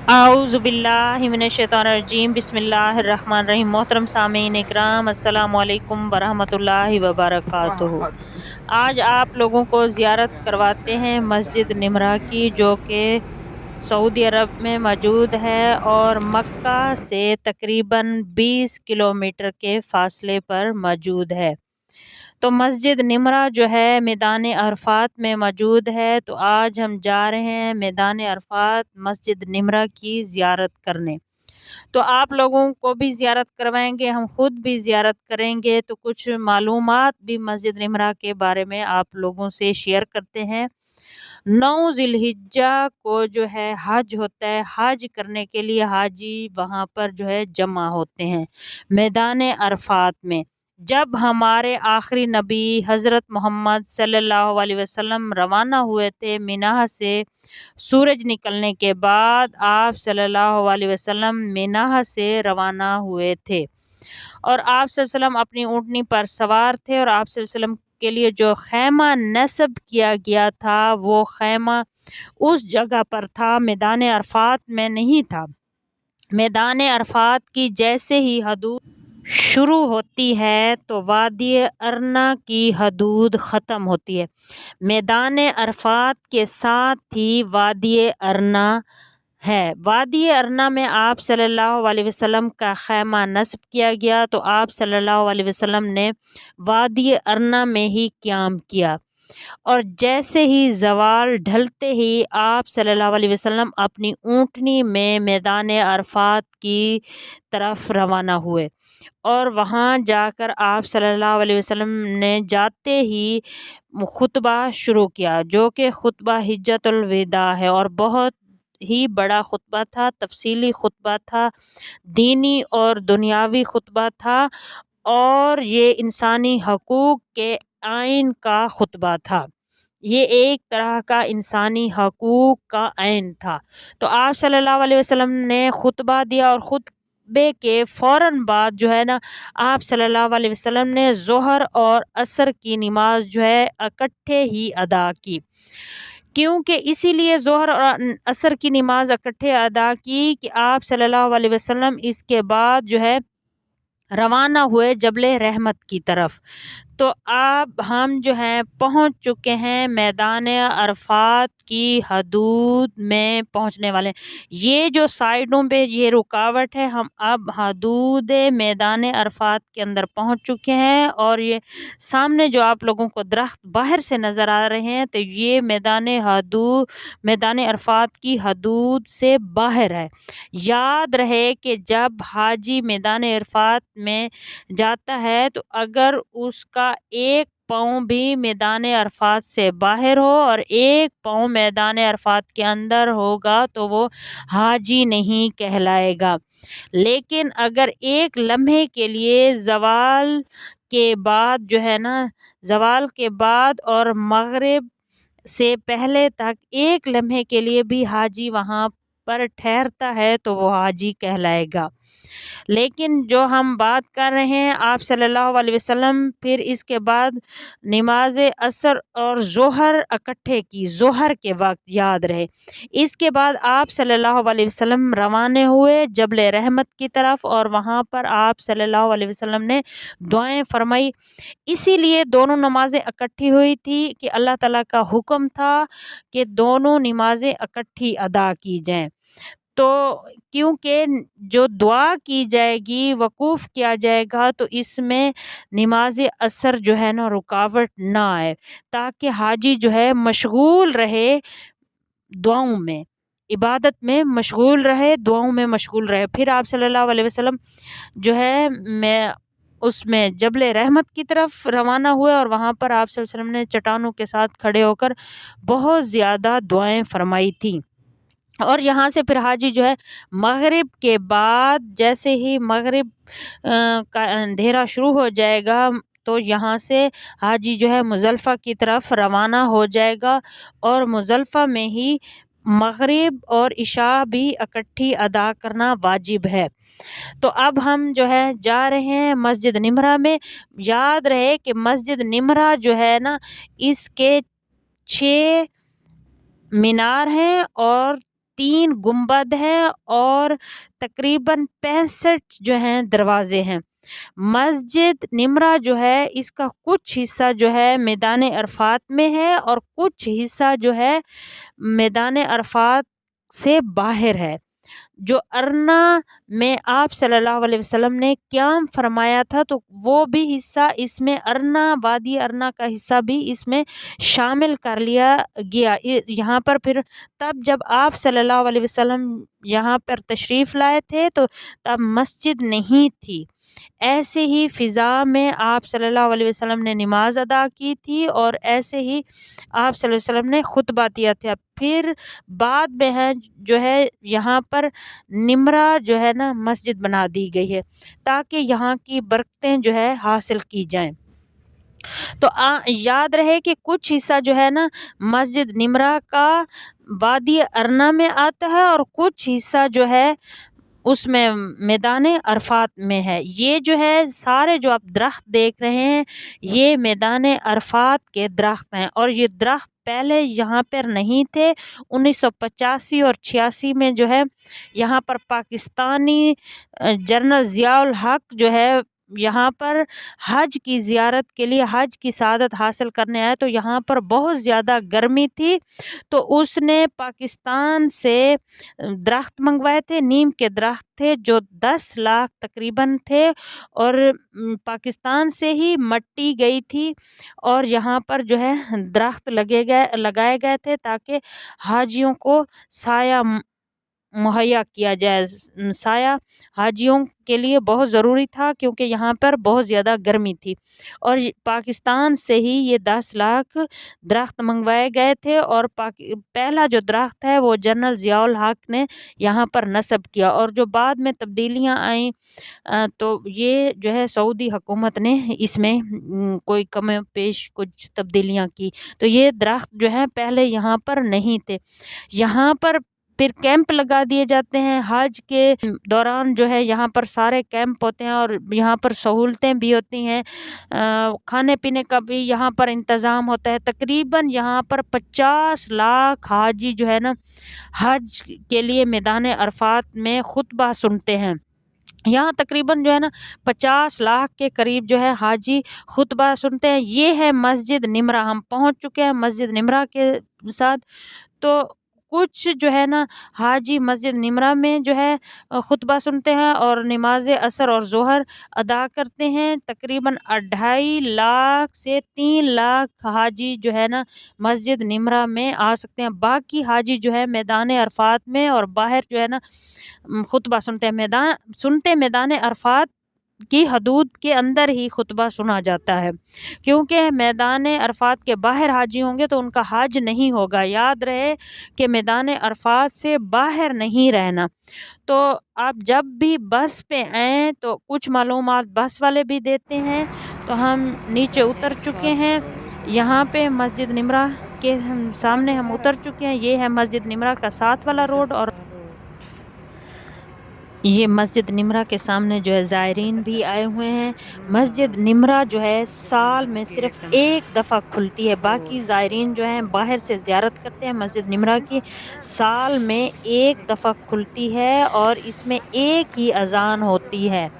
اعوذ باللہ من الشیطان الرجیم بسم اللہ الرحمن الرحیم۔ محترم سامعین اکرام، السلام علیکم ورحمۃ اللہ وبرکاتہ۔ آج آپ لوگوں کو زیارت کرواتے ہیں مسجد نمرہ کی، جو کہ سعودی عرب میں موجود ہے اور مکہ سے تقریباً 20 کلومیٹر کے فاصلے پر موجود ہے۔ تو مسجد نمرہ جو ہے میدان عرفات میں موجود ہے، تو آج ہم جا رہے ہیں میدان عرفات مسجد نمرہ کی زیارت کرنے۔ تو آپ لوگوں کو بھی زیارت کروائیں گے، ہم خود بھی زیارت کریں گے، تو کچھ معلومات بھی مسجد نمرہ کے بارے میں آپ لوگوں سے شیئر کرتے ہیں۔ 9 ذی الحجہ کو جو ہے حج ہوتا ہے، حج کرنے کے لیے حاجی وہاں پر جو ہے جمع ہوتے ہیں میدان عرفات میں۔ جب ہمارے آخری نبی حضرت محمد صلی اللہ علیہ وسلم روانہ ہوئے تھے منی سے، سورج نکلنے کے بعد آپ صلی اللہ علیہ وسلم منی سے روانہ ہوئے تھے، اور آپ صلی اللہ علیہ وسلم اپنی اونٹنی پر سوار تھے، اور آپ صلی اللہ علیہ وسلم کے لیے جو خیمہ نصب کیا گیا تھا وہ خیمہ اس جگہ پر تھا، میدان عرفات میں نہیں تھا۔ میدان عرفات کی جیسے ہی حدود شروع ہوتی ہے تو وادی ارنا کی حدود ختم ہوتی ہے۔ میدان عرفات کے ساتھ ہی وادی ارنا ہے۔ وادی ارنا میں آپ صلی اللہ علیہ وسلم کا خیمہ نصب کیا گیا، تو آپ صلی اللہ علیہ وسلم نے وادی ارنا میں ہی قیام کیا، اور جیسے ہی زوال ڈھلتے ہی آپ صلی اللہ علیہ وسلم اپنی اونٹنی میں میدان عرفات کی طرف روانہ ہوئے، اور وہاں جا کر آپ صلی اللہ علیہ وسلم نے جاتے ہی خطبہ شروع کیا، جو کہ خطبہ حجۃ الوداع ہے، اور بہت ہی بڑا خطبہ تھا، تفصیلی خطبہ تھا، دینی اور دنیاوی خطبہ تھا، اور یہ انسانی حقوق کے آئین کا خطبہ تھا۔ یہ ایک طرح کا انسانی حقوق کا آئین تھا۔ تو آپ صلی اللہ علیہ وسلم نے خطبہ دیا، اور خطبے کے فوراً بعد جو ہے نا آپ صلی اللہ علیہ وسلم نے ظہر اور عصر کی نماز جو ہے اکٹھے ہی ادا کی۔ کیونکہ اسی لیے ظہر اور عصر کی نماز اکٹھے ادا کی کہ آپ صلی اللہ علیہ وسلم اس کے بعد جو ہے روانہ ہوئے جبل رحمت کی طرف۔ تو اب ہم جو ہیں پہنچ چکے ہیں میدان عرفات کی حدود میں پہنچنے والے ہیں۔ یہ جو سائیڈوں پہ یہ رکاوٹ ہے، ہم اب حدود میدان عرفات کے اندر پہنچ چکے ہیں، اور یہ سامنے جو آپ لوگوں کو درخت باہر سے نظر آ رہے ہیں، تو یہ میدان عرفات کی حدود سے باہر ہے۔ یاد رہے کہ جب حاجی میدان عرفات میں جاتا ہے تو اگر اس کا ایک پاؤں بھی میدان عرفات سے باہر ہو اور ایک پاؤں میدان عرفات کے اندر ہوگا تو وہ حاجی نہیں کہلائے گا۔ لیکن اگر ایک لمحے کے لیے زوال کے بعد جو ہے نا، زوال کے بعد اور مغرب سے پہلے تک ایک لمحے کے لیے بھی حاجی وہاں پر ٹھہرتا ہے تو وہ حاجی کہلائے گا۔ لیکن جو ہم بات کر رہے ہیں آپ صلی اللہ علیہ وسلم پھر اس کے بعد نماز عصر اور ظہر اکٹھے کی، ظہر کے وقت یاد رہے۔ اس کے بعد آپ صلی اللہ علیہ وسلم روانہ ہوئے جبل رحمت کی طرف، اور وہاں پر آپ صلی اللہ علیہ وسلم نے دعائیں فرمائی۔ اسی لیے دونوں نمازیں اکٹھی ہوئی تھی کہ اللہ تعالیٰ کا حکم تھا کہ دونوں نمازیں اکٹھی ادا کی جائیں۔ تو کیونکہ جو دعا کی جائے گی، وقوف کیا جائے گا، تو اس میں نماز عصر جو ہے نا رکاوٹ نہ آئے، تاکہ حاجی جو ہے مشغول رہے دعاؤں میں، عبادت میں مشغول رہے، دعاؤں میں مشغول رہے۔ پھر آپ صلی اللہ علیہ وسلم جو ہے اس میں جبل رحمت کی طرف روانہ ہوئے، اور وہاں پر آپ صلی اللہ علیہ وسلم نے چٹانوں کے ساتھ کھڑے ہو کر بہت زیادہ دعائیں فرمائی تھیں۔ اور یہاں سے پھر حاجی جو ہے مغرب کے بعد جیسے ہی مغرب کا اندھیرا شروع ہو جائے گا تو یہاں سے حاجی جو ہے مزدلفہ کی طرف روانہ ہو جائے گا، اور مزدلفہ میں ہی مغرب اور عشاء بھی اکٹھی ادا کرنا واجب ہے۔ تو اب ہم جو ہے جا رہے ہیں مسجد نمرہ میں۔ یاد رہے کہ مسجد نمرہ جو ہے نا، اس کے 6 مینار ہیں اور 3 गुंबद हैं और तकरीबन 65 जो हैं दरवाजे हैं। मस्जिद निमरा जो है इसका कुछ हिस्सा जो है मैदान अरफात में है और कुछ हिस्सा जो है मैदान अरफात से बाहर है। जो अरना में आप सल्लल्लाहु अलैहि वसल्लम ने क़याम फरमाया था तो वो भी हिस्सा इसमें अरना वादी अरना का हिस्सा भी इसमें शामिल कर लिया गया। यहाँ पर फिर तब जब आप सल्लल्लाहु अलैहि वसल्लम यहाँ पर तशरीफ़ लाए थे तो तब मस्जिद नहीं थी। ऐसे ही फ़िज़ा में आप सल्लल्लाहु अलैहि वसल्लम ने नमाज अदा की थी और ऐसे ही आप सल्लल्लाहु अलैहि वसल्लम ने खुतबा दिया था। फिर बाद में है जो है यहाँ पर निमरा जो है ना मस्जिद बना दी गई है ताकि यहाँ की बरकतें जो है हासिल की जाएं। तो याद रहे कि कुछ हिस्सा जो है ना मस्जिद निमरा का वादी अरना में आता है और कुछ हिस्सा जो है उसमें मैदान अरफात में है। ये जो है सारे जो आप दरख्त देख रहे हैं ये मैदान अरफात के दरख्त हैं और ये दरख्त पहले यहाँ पर नहीं थे। 1985 और 86 में जो है यहाँ पर पाकिस्तानी जनरल ज़ियाउल हक जो है यहाँ पर हज की ज़ियारत के लिए हज की सआदत हासिल करने आए तो यहाँ पर बहुत ज़्यादा गर्मी थी तो उसने पाकिस्तान से दरख्त मंगवाए थे। नीम के दरख्त थे जो 10 लाख तकरीबन थे और पाकिस्तान से ही मट्टी गई थी और यहाँ पर जो है दरख्त लगाए गए थे ताकि हाजियों को साया मुहैया किया जाए। साया हाजियों के लिए बहुत ज़रूरी था क्योंकि यहाँ पर बहुत ज़्यादा गर्मी थी और पाकिस्तान से ही ये 10 लाख दरख्त मंगवाए गए थे और पहला जो दरख्त है वो जनरल ज़ियाउल हक ने यहाँ पर नस्ब किया और जो बाद में तब्दीलियाँ आई तो ये जो है सऊदी हुकूमत ने इसमें कोई कम पेश कुछ तब्दीलियाँ की। तो ये दरख्त जो है पहले यहाँ पर नहीं थे। यहाँ पर फिर कैंप लगा दिए जाते हैं हज के दौरान जो है यहाँ पर सारे कैंप होते हैं और यहाँ पर सहूलतें भी होती हैं। खाने पीने का भी यहाँ पर इंतज़ाम होता है। तकरीबन यहाँ पर 50 लाख हाजी जो है ना हज के लिए मैदान अरफात में खुतबा सुनते हैं। यहाँ तकरीबन जो है ना 50 लाख के करीब जो है हाजी खुतबा सुनते हैं। ये है मस्जिद निमरा। हम पहुँच चुके हैं मस्जिद निमरा के साथ। तो कुछ जो है ना हाजी मस्जिद निमरा में जो है खुतबा सुनते हैं और नमाज असर और ज़ोहर अदा करते हैं। तकरीबन 2.5 लाख से 3 लाख हाजी जो है ना मस्जिद निमरा में आ सकते हैं। बाकी हाजी जो है मैदान अरफात में और बाहर जो है ना खुतबा सुनते हैं। मैदान अरफात की हदूद के अंदर ही खुतबा सुना जाता है क्योंकि मैदान अरफात के बाहर हाजी होंगे तो उनका हज नहीं होगा। याद रहे कि मैदान अरफात से बाहर नहीं रहना। तो आप जब भी बस पे आएँ तो कुछ मालूमात बस वाले भी देते हैं। तो हम नीचे उतर चुके हैं। यहाँ पे मस्जिद निमरा के सामने हम उतर चुके हैं। ये है मस्जिद निमरा का साथ वाला रोड और ये मस्जिद निमरा के सामने जो है ज़ायरीन भी आए हुए हैं। मस्जिद निमरा जो है साल में सिर्फ़ एक दफ़ा खुलती है। बाकी ज़ायरीन जो हैं बाहर से ज़ियारत करते हैं। मस्जिद निमरा की साल में एक दफ़ा खुलती है और इसमें एक ही अज़ान होती है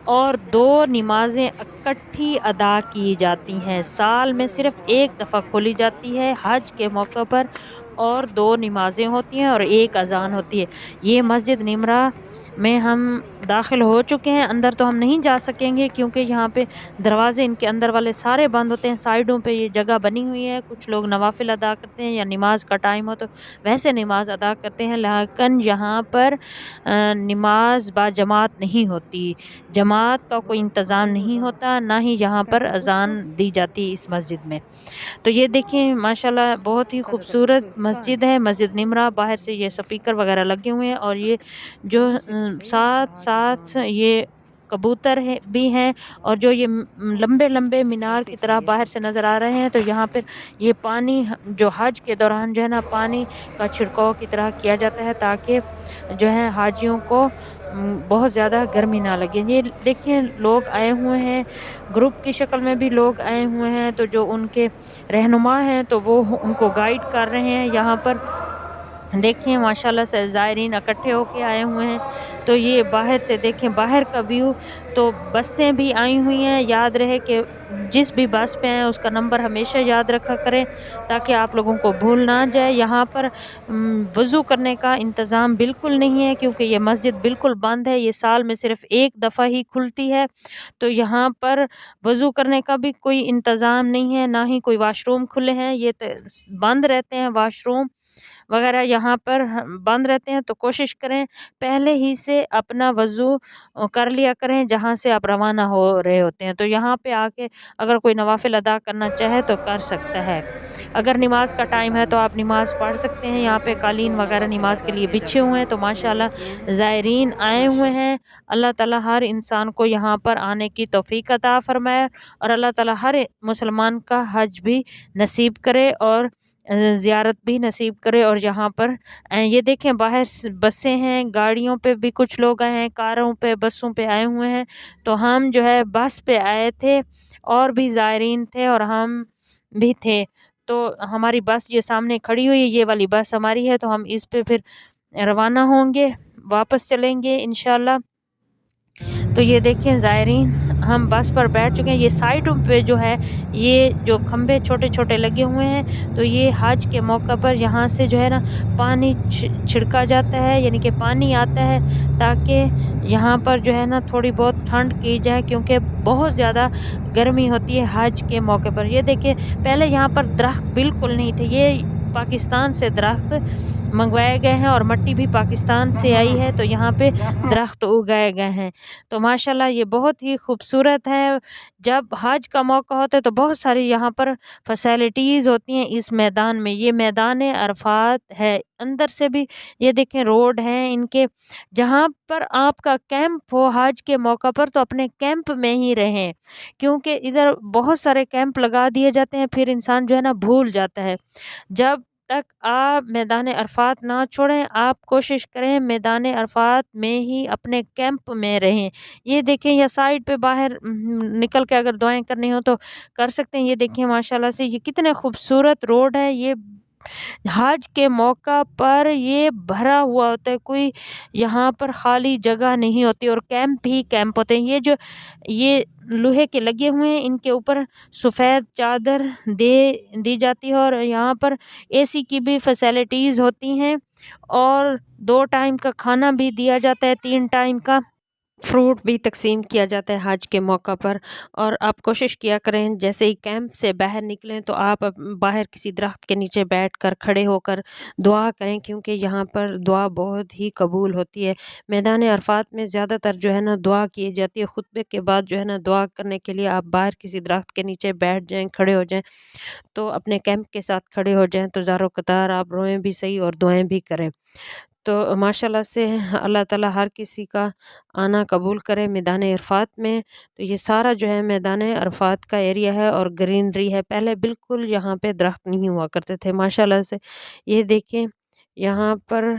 और 2 नमाज़ें इकट्ठी अदा की जाती हैं। साल में सिर्फ़ एक दफ़ा खोली जाती है हज के मौके पर और 2 नमाज़ें होती हैं और एक अज़ान होती है। ये मस्जिद निमरा में हम दाखिल हो चुके हैं। अंदर तो हम नहीं जा सकेंगे क्योंकि यहाँ पे दरवाज़े इनके अंदर वाले सारे बंद होते हैं। साइडों पे ये जगह बनी हुई है। कुछ लोग नवाफिल अदा करते हैं या नमाज का टाइम हो तो वैसे नमाज अदा करते हैं। लेकिन यहाँ पर नमाज बाजमात नहीं होती। जमात का कोई इंतज़ाम नहीं होता ना ही यहाँ पर अज़ान दी जाती इस मस्जिद में। तो ये देखिए माशाल्लाह बहुत ही खूबसूरत मस्जिद है मस्जिद निमरा। बाहर से ये स्पीकर वगैरह लगे हुए हैं और ये जो साथ साथ ये कबूतर है भी हैं और जो ये लंबे लंबे मीनार की तरह बाहर से नज़र आ रहे हैं। तो यहाँ पर ये पानी जो हज के दौरान जो है ना पानी का छिड़काव की तरह किया जाता है ताकि जो है हाजियों को बहुत ज़्यादा गर्मी ना लगे। ये देखिए लोग आए हुए हैं ग्रुप की शक्ल में भी लोग आए हुए हैं। तो जो उनके रहनुमा हैं तो वो उनको गाइड कर रहे हैं। यहाँ पर देखिए माशाल्लाह से ज़ायरीन इकट्ठे होके आए हुए हैं। तो ये बाहर से देखें, बाहर का व्यू। तो बसें भी आई हुई हैं। याद रहे कि जिस भी बस पे आएँ उसका नंबर हमेशा याद रखा करें, ताकि आप लोगों को भूल ना जाए। यहाँ पर वज़ू करने का इंतज़ाम बिल्कुल नहीं है, क्योंकि ये मस्जिद बिल्कुल बंद है। ये साल में सिर्फ़ 1 दफ़ा ही खुलती है। तो यहाँ पर वज़ू करने का भी कोई इंतज़ाम नहीं है, ना ही कोई वॉशरूम खुले हैं। ये बंद रहते हैं वॉशरूम वगैरह, यहाँ पर बंद रहते हैं। तो कोशिश करें पहले ही से अपना वज़ू कर लिया करें जहाँ से आप रवाना हो रहे होते हैं। तो यहाँ पे आके अगर कोई नवाफ़िल अदा करना चाहे तो कर सकता है। अगर नमाज़ का टाइम है तो आप नमाज़ पढ़ सकते हैं। यहाँ पे कालीन वगैरह नमाज़ के लिए बिछे हुए हैं। तो माशाल्लाह ज़ायरीन आए हुए हैं। अल्लाह ताला हर इंसान को यहाँ पर आने की तौफ़ीक अता फ़रमाए, और अल्लाह ताला हर मुसलमान का हज भी नसीब करे और ज़ियारत भी नसीब करे। और यहाँ पर ये देखें बाहर बसें हैं, गाड़ियों पे भी कुछ लोग आए हैं, कारों पे, बसों पे आए हुए हैं। तो हम जो है बस पे आए थे, और भी ज़ायरीन थे और हम भी थे। तो हमारी बस ये सामने खड़ी हुई है, ये वाली बस हमारी है। तो हम इस पे फिर रवाना होंगे, वापस चलेंगे इंशाल्लाह। तो ये देखिए ज़ायरीन, हम बस पर बैठ चुके हैं। ये साइडों पे जो है, ये जो खंभे छोटे-छोटे लगे हुए हैं, तो ये हज के मौका पर यहाँ से जो है ना पानी छिड़का जाता है, यानी कि पानी आता है, ताकि यहाँ पर जो है ना थोड़ी बहुत ठंड की जाए, क्योंकि बहुत ज़्यादा गर्मी होती है हज के मौके पर। ये देखिए पहले यहाँ पर दरख्त बिल्कुल नहीं थे। ये पाकिस्तान से दरख्त मंगवाए गए हैं और मट्टी भी पाकिस्तान से आई है। तो यहाँ पे दरख्त उगाए गए हैं। तो माशाल्लाह ये बहुत ही खूबसूरत है। जब हज का मौका होता है तो बहुत सारी यहाँ पर फैसिलिटीज़ होती हैं इस मैदान में। ये मैदान अरफात है। अंदर से भी ये देखें रोड हैं इनके। जहाँ पर आपका कैंप हो हज के मौका पर, तो अपने कैंप में ही रहें, क्योंकि इधर बहुत सारे कैंप लगा दिए जाते हैं, फिर इंसान जो है ना भूल जाता है। जब तक आप मैदान अरफात ना छोड़ें, आप कोशिश करें मैदान अरफात में ही अपने कैंप में रहें। ये देखें, या साइड पे बाहर निकल के अगर दुआएँ करनी हो तो कर सकते हैं। ये देखिए माशाल्लाह से ये कितने खूबसूरत रोड है। ये हज के मौका पर ये भरा हुआ होता है, कोई यहाँ पर खाली जगह नहीं होती, और कैंप ही कैंप होते हैं। ये लोहे के लगे हुए हैं, इनके ऊपर सफ़ेद चादर दे दी जाती है, और यहाँ पर एसी की भी फैसिलिटीज़ होती हैं, और 2 टाइम का खाना भी दिया जाता है, 3 टाइम का। फ्रूट भी तक़सीम किया जाता है हज के मौका पर। और आप कोशिश किया करें जैसे ही कैंप से बाहर निकलें तो आप बाहर किसी दरख्त के नीचे बैठकर खड़े होकर दुआ करें, क्योंकि यहाँ पर दुआ बहुत ही कबूल होती है। मैदान अरफात में ज़्यादातर जो है ना दुआ की जाती है। खुतबे के बाद जो है ना दुआ करने के लिए आप बाहर किसी दरख्त के नीचे बैठ जाएँ, खड़े हो जाएँ। तो अपने कैंप के साथ खड़े हो जाएँ, तो ज़ारो कतार आप रोएँ भी सही और दुआएँ भी करें। तो माशाल्लाह से अल्लाह ताला हर किसी का आना कबूल करे मैदान अरफात में। तो ये सारा जो है मैदान अरफात का एरिया है और ग्रीनरी है। पहले बिल्कुल यहाँ पे दरख्त नहीं हुआ करते थे माशाल्लाह से। ये देखें यहाँ पर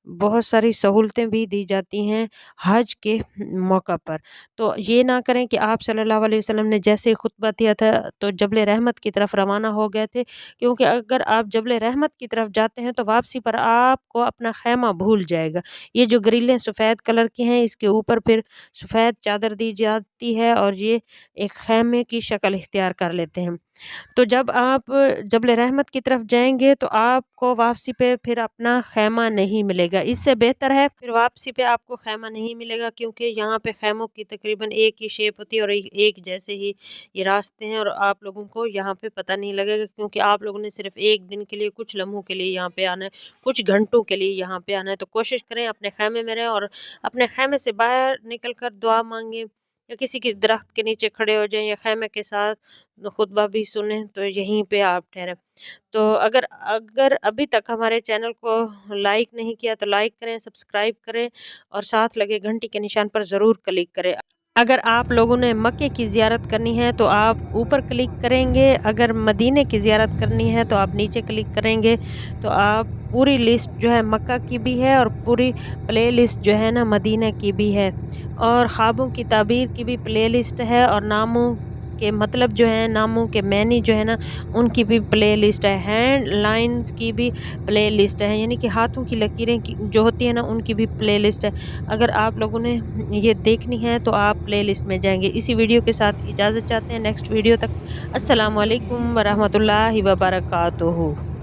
बहुत सारी सहूलतें भी दी जाती हैं हज के मौका पर। तो ये ना करें कि आप सल्लल्लाहु अलैहि वसल्लम ने जैसे ही खुतबा दिया था तो जबल रहमत की तरफ रवाना हो गए थे, क्योंकि अगर आप जबल रहमत की तरफ जाते हैं तो वापसी पर आपको अपना खैमा भूल जाएगा। ये जो ग्रिलें सफ़ेद कलर की हैं, इसके ऊपर फिर सफ़ेद चादर दी जाती है और ये एक खैमे की शक्ल इख्तियार कर लेते हैं। तो जब आप जबल रहमत की तरफ जाएँगे तो आपको वापसी पे फिर अपना ख़ैमा नहीं मिलेगा। इससे बेहतर है फिर वापसी पे आपको ख़ैमा नहीं मिलेगा, क्योंकि यहाँ पे ख़ैमों की तकरीबन एक ही शेप होती है और एक जैसे ही ये रास्ते हैं, और आप लोगों को यहाँ पे पता नहीं लगेगा, क्योंकि आप लोगों ने सिर्फ़ 1 दिन के लिए, कुछ लम्हों के लिए यहाँ पे आना है, कुछ घंटों के लिए यहाँ पे आना है। तो कोशिश करें अपने ख़ैमे में रहें और अपने ख़ैमे से बाहर निकल कर दुआ माँगे, या किसी के दरख्त के नीचे खड़े हो जाएँ, या ख़ैमे के साथ खुतबा भी सुने, तो यहीं पे आप ठहरें। तो अगर अगर अभी तक हमारे चैनल को लाइक नहीं किया तो लाइक करें, सब्सक्राइब करें और साथ लगे घंटी के निशान पर ज़रूर क्लिक करें। अगर आप लोगों ने मक्के की ज़ियारत करनी है तो आप ऊपर क्लिक करेंगे, अगर मदीने की ज़ियारत करनी है तो आप नीचे क्लिक करेंगे। तो आप पूरी लिस्ट जो है मक्का की भी है और पूरी प्ले लिस्ट जो है ना मदीना की भी है, और ख्वाबों की ताबीर की भी प्ले लिस्ट है, और नामों کے مطلب جو ہے ناموں کے معنی جو ہے نا ان کی بھی پلے لسٹ ہے، ہینڈ لائنز کی بھی پلے لسٹ ہے، یعنی کہ ہاتھوں کی لکیریں جو ہوتی ہیں نا ان کی بھی پلے لسٹ ہے۔ اگر آپ لوگوں نے یہ دیکھنی ہے تو آپ پلے لسٹ میں جائیں گے۔ اسی ویڈیو کے ساتھ اجازت چاہتے ہیں، نیکسٹ ویڈیو تک السلام علیکم ورحمۃ اللہ وبرکاتہ۔